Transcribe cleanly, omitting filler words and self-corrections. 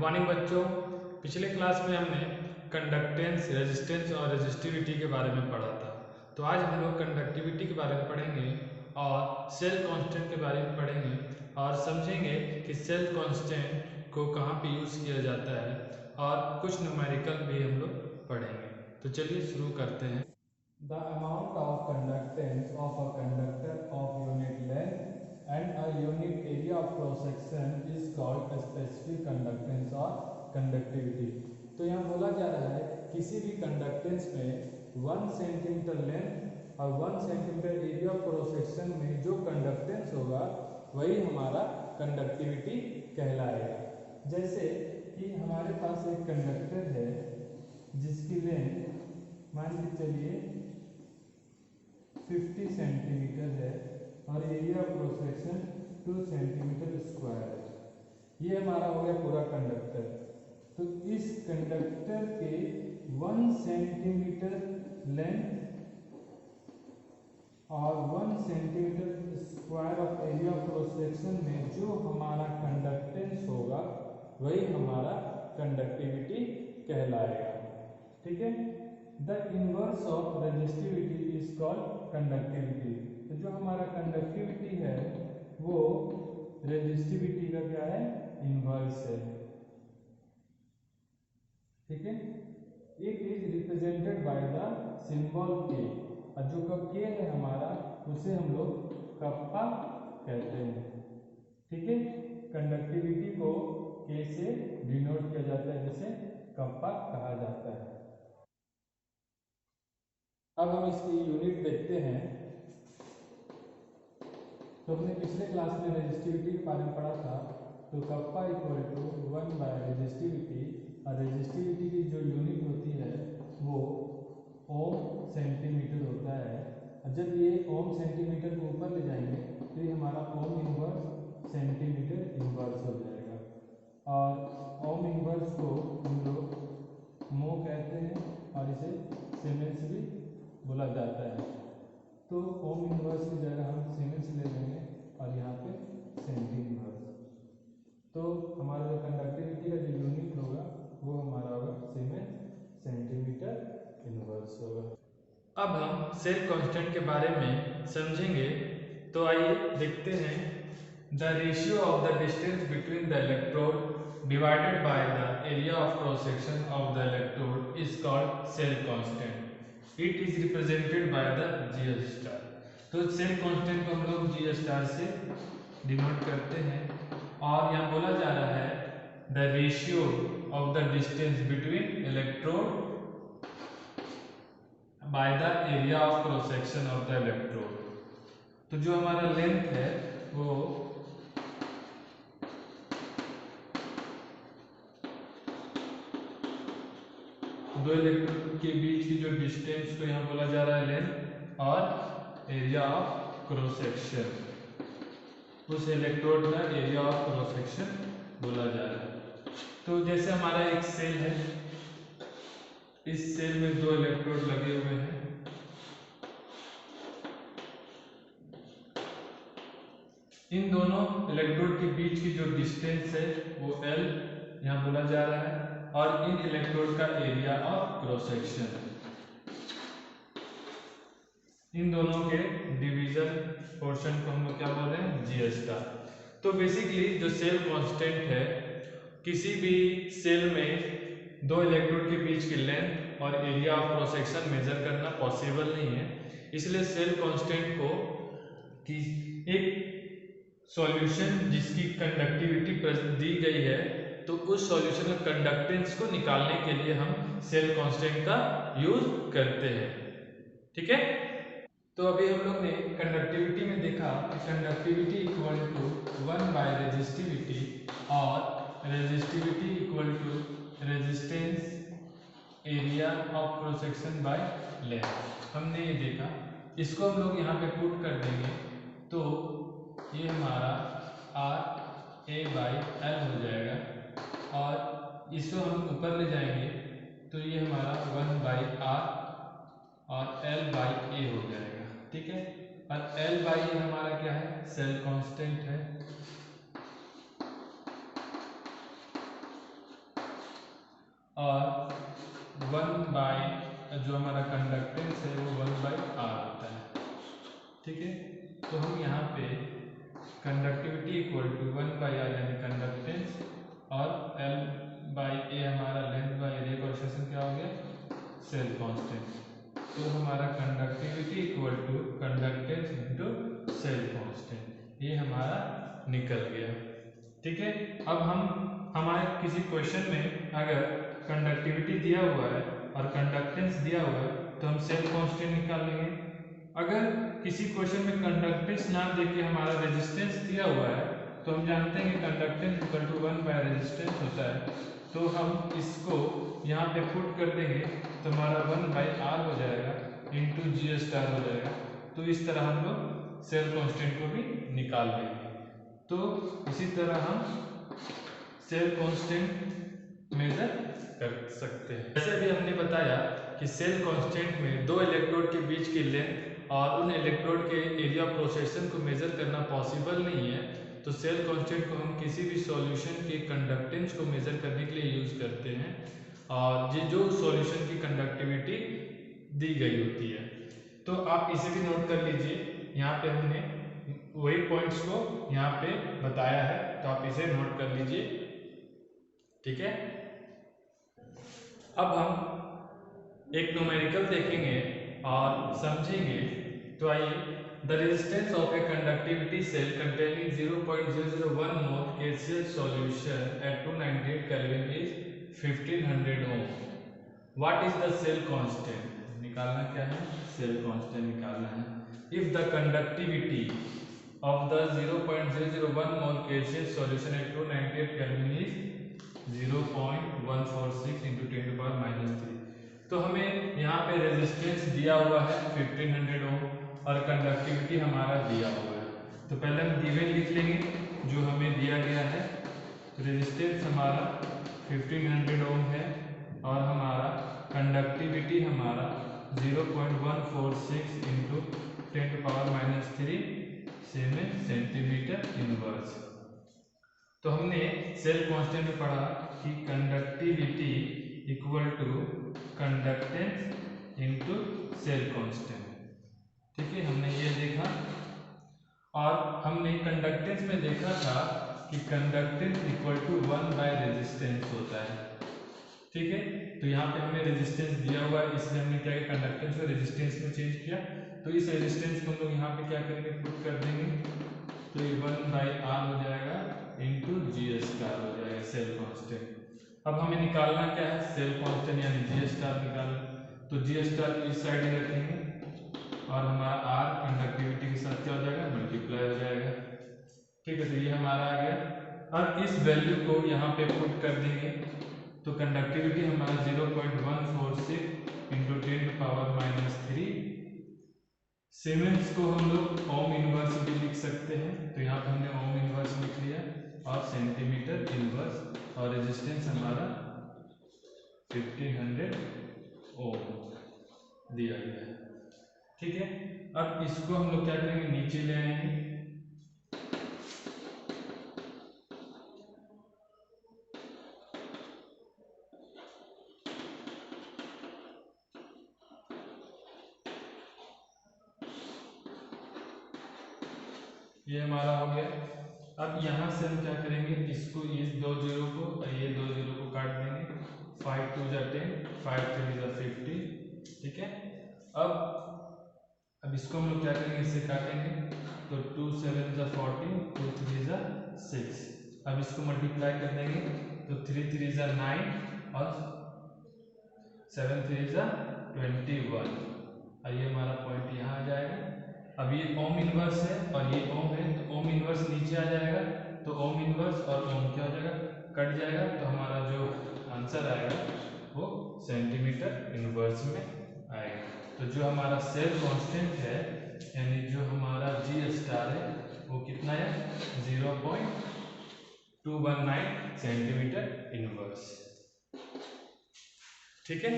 Morning बच्चों। पिछले class में हमने कंडक्टेंस, रेजिस्टेंस और रेजिस्टिविटी के बारे में पढ़ा था। तो आज हम लोग कंडक्टिविटी के बारे में पढ़ेंगे और सेल कांस्टेंट के बारे में पढ़ेंगे और समझेंगे कि सेल कांस्टेंट को कहाँ पे यूज़ किया जाता है और कुछ न्यूमेरिकल भी हम लोग पढ़ेंगे। तो चलिए शुरू करते हैं। The amount of conductance of a conductor of unit length and a unit area of cross section is called a specific conductance or conductivity। तो यहाँ बोला जा रहा है किसी भी कंडक्टेंस में 1 सेंटीमीटर लेंथ और 1 centimetre area of cross section में जो कंडक्टेंस होगा वही हमारा कंडक्टिविटी कहलाएगा। जैसे कि हमारे पास एक कंडक्टर है जिसकी लेंथ मान के चलिए 50 सेंटीमीटर है और area of cross section 2 centimetre square है। ये हमारा हो गया पूरा कंडक्टर। तो इस कंडक्टर के 1 सेंटीमीटर लेंथ और 1 centimetre square of area of cross section में जो हमारा कंडक्टेंस होगा वही हमारा कंडक्टिविटी कहलाएगा। ठीक है। The inverse of resistivity is called conductivity. तो जो हमारा कंडक्टिविटी है वो रेजिस्टिविटी का क्या है, इनवर्स है। ठीक है। It is represented by the symbol के, और जो के है हमारा उसे हम लोग कप्पा कहते हैं। ठीक है। कंडक्टिविटी को के से डिनोट किया जाता है जिसे कप्पा कहा जाता है। अब हम इसकी यूनिट देखते हैं। तो हमने पिछले क्लास में रेजिस्टिविटी के बारे में पढ़ा था। तो kappa equal to 1 by resistivity, और रेजिस्टिविटी की जो यूनिट होती है वो ओम सेंटीमीटर होता है। और जब ये ओम सेंटीमीटर को ऊपर ले जाएंगे तो ये हमारा ओम इनवर्स सेंटीमीटर इनवर्स हो जाएगा। और ओम इनवर्स को हम लोग मो कहते हैं और इसे सीमेंस भी बोला जाता है। तो ओम इनवर्स की जगह हम सीमेंस ले लेंगे और यहाँ पे सेंटी इनवर्स। तो हमारा जो कंडक्टिविटी का जो यूनिट होगा वो हमारा होगा सीमेंस सेंटीमीटर इनवर्स होगा। अब हम सेल कांस्टेंट के बारे में समझेंगे। तो आइए देखते हैं। The ratio of the distance between the electrode divided by the area of cross section of the electrode is called cell constant. It is represented by the G star. तो cell constant को हम लोग जी star से denote करते हैं। और यहाँ बोला जा रहा है the ratio of the distance between electrode bye the area of cross section of the electrode. तो जो हमारा लेंथ है वो दो इलेक्ट्रोड के बीच की जो डिस्टेंस को यहाँ बोला जा रहा है लेंथ, और एरिया ऑफ क्रॉस सेक्शन, उस इलेक्ट्रोड का एरिया ऑफ क्रॉस सेक्शन बोला जा रहा है। तो जैसे हमारा एक सेल है, इस सेल में दो इलेक्ट्रोड लगे हुए हैं। इन दोनों इलेक्ट्रोड के बीच की जो डिस्टेंस है वो L यहाँ बोला जा रहा है, और इन इलेक्ट्रोड का एरिया ऑफ क्रॉस सेक्शन, इन दोनों के डिवीजन पोर्शन को हम लोग क्या बोल रहे हैं, जी स्टार। तो बेसिकली जो सेल कांस्टेंट है, किसी भी सेल में दो इलेक्ट्रोड के बीच की लेंथ और area of cross section measure करना पॉसिबल नहीं है। इसलिए सेल कांस्टेंट को कि एक सॉल्यूशन जिसकी कंडक्टिविटी दी गई है, तो उस सॉल्यूशन का कंडक्टेंस को निकालने के लिए हम सेल कांस्टेंट का यूज करते हैं। ठीक है। तो अभी हम लोग ने कंडक्टिविटी में देखा कि conductivity equal to 1 by resistivity और resistivity equal to resistance area of cross section by length. हमने ये देखा। इसको हम लोग यहाँ पे पुट कर देंगे तो ये हमारा R A बाई L हो जाएगा, और इसको हम ऊपर ले जाएंगे तो ये हमारा 1 बाई R और L बाई A हो जाएगा। ठीक है। और L बाई A हमारा क्या है, सेल कांस्टेंट है। और 1 जो हमारा कंडक्टेंस है वो 1/r होता है। ठीक है, तो हम यहाँ पे कंडक्टिविटी इक्वल टू 1/r यानी कंडक्टेंस और L/A हमारा लेंथ बाई एरिया का एक्सप्रेशन क्या हो गया, सेल कांस्टेंट। तो हमारा conductivity equal to conductance into cell constant ये हमारा निकल गया। ठीक है, अब हम हमारे किसी क्वेश्चन में अगर कंडक्टिविटी दिया हुआ है और कंडक्टेंस दिया हुआ है तो हम सेल कांस्टेंट निकाल लेंगे। अगर किसी क्वेश्चन में कंडक्टेंस ना देके हमारा रेजिस्टेंस दिया हुआ है तो हम जानते हैं कि कंडक्टेंस इक्वल टू 1/रेजिस्टेंस होता है। तो हम इसको यहाँ पे पुट कर देंगे तो हमारा 1/r हो जाएगा इंटू जी स्टार हो जाएगा। तो इस तरह हम लोग सेल कांस्टेंट को भी निकाल लेंगे। तो इसी तरह हम सेल कांस्टेंट मेजर कर सकते हैं। जैसे अभी हमने बताया कि सेल कांस्टेंट में दो इलेक्ट्रोड के बीच की लेंथ और उन इलेक्ट्रोड के एरिया ऑफ रोटेशन को मेजर करना पॉसिबल नहीं है, तो सेल कांस्टेंट को हम किसी भी सॉल्यूशन के कंडक्टेंस को मेजर करने के लिए यूज करते हैं और ये जो सॉल्यूशन की कंडक्टिविटी दी गई होती है। तो आप इसे भी नोट कर लीजिए, यहाँ पे हमने वही पॉइंट्स को यहाँ पे बताया है, तो आप इसे नोट कर लीजिए। ठीक है, अब हम एक न्यूमेरिकल देखेंगे और समझेंगे। तो आइए, the resistance of a conductivity cell containing 0.001 mole KCl solution at 298 kelvin is 1500 ohm. What is the cell constant? निकालना क्या है, सेल कांस्टेंट निकालना है। If the conductivity of the 0.001 mole KCl solution at 298 Kelvin is 0.146 into 10 to power -3। तो हमें यहाँ पे resistance दिया हुआ है 1500 ओम और कंडक्टिविटी हमारा दिया हुआ है। तो पहले हम गिवन लिख लेंगे जो हमें दिया गया है। रेजिस्टेंस हमारा 1500 ओम है और हमारा कंडक्टिविटी हमारा 0.146 into 10 to power -3 centimetre inverse. तो हमने सेल कांस्टेंट में पढ़ा कि conductivity equal to conductance into cell constant. ठीक है, हमने ये देखा और हमने कंडक्टेंस में देखा था कि कंडक्टेंस इक्वल टू 1/रेजिस्टेंस होता है। ठीक है, तो यहाँ पे हमें रेजिस्टेंस दिया हुआ है, इसलिए हमने क्या किया, कंडक्टेंस को रेजिस्टेंस में चेंज किया। तो इस रेजिस्टेंस को हम लोग यहाँ पे क्या करेंगे, पुट कर देंगे। तो ये 1/r हो जाएगा इंटू जी स्टार हो जाएगा सेल कांस्टेंट। अब हमें निकालना क्या है, सेल कांस्टेंट यानी जी स्टार निकालना। तो जी स्टार को इस साइड में रखेंगे और हमारा r कंडक्टिविटी के साथ क्या हो जाएगा, मल्टीप्लाई हो जाएगा। ठीक है, तो ये हमारा आ गया। अब इस वैल्यू को यहाँ पे पुट कर देंगे तो कंडक्टिविटी हमारा 0.146 इंटू 10 to power -3। सीमेंस को हम लोग ओम इनवर्स भी लिख सकते हैं, तो यहाँ पे हमने ओम इनवर्स लिख लिया और सेंटीमीटर इनवर्स और रेजिस्टेंस हमारा 1500 ओम दिया गया है। ठीक है, अब इसको हम लोग क्या करेंगे, नीचे ले आएंगे। ये हमारा हो गया। अब यहाँ से हम क्या करेंगे, इसको इस 2 जीरो को और ये 2 जीरो को काट देंगे। 5 2 जा 10, 5 3 जा 50। ठीक है, अब इसको हम लोग क्या करेंगे, इससे काटेंगे। तो 2 7 जा 14, 2 3 जा 6। अब इसको मल्टीप्लाई कर देंगे तो 3 3 जा 9 और 7 3 जा 21 और ये हमारा पॉइंट यहाँ आ जाएगा। अब ये ओम इनवर्स है और ये ओम है, तो ओम इनवर्स नीचे आ जाएगा। तो ओम इनवर्स और ओम क्या हो जाएगा, कट जाएगा। तो हमारा जो आंसर आएगा वो सेंटीमीटर इनवर्स में आएगा। तो जो हमारा सेल कांस्टेंट है यानी जो हमारा जी स्टार है वो कितना है, 0.219 सेंटीमीटर इनवर्स। ठीक है,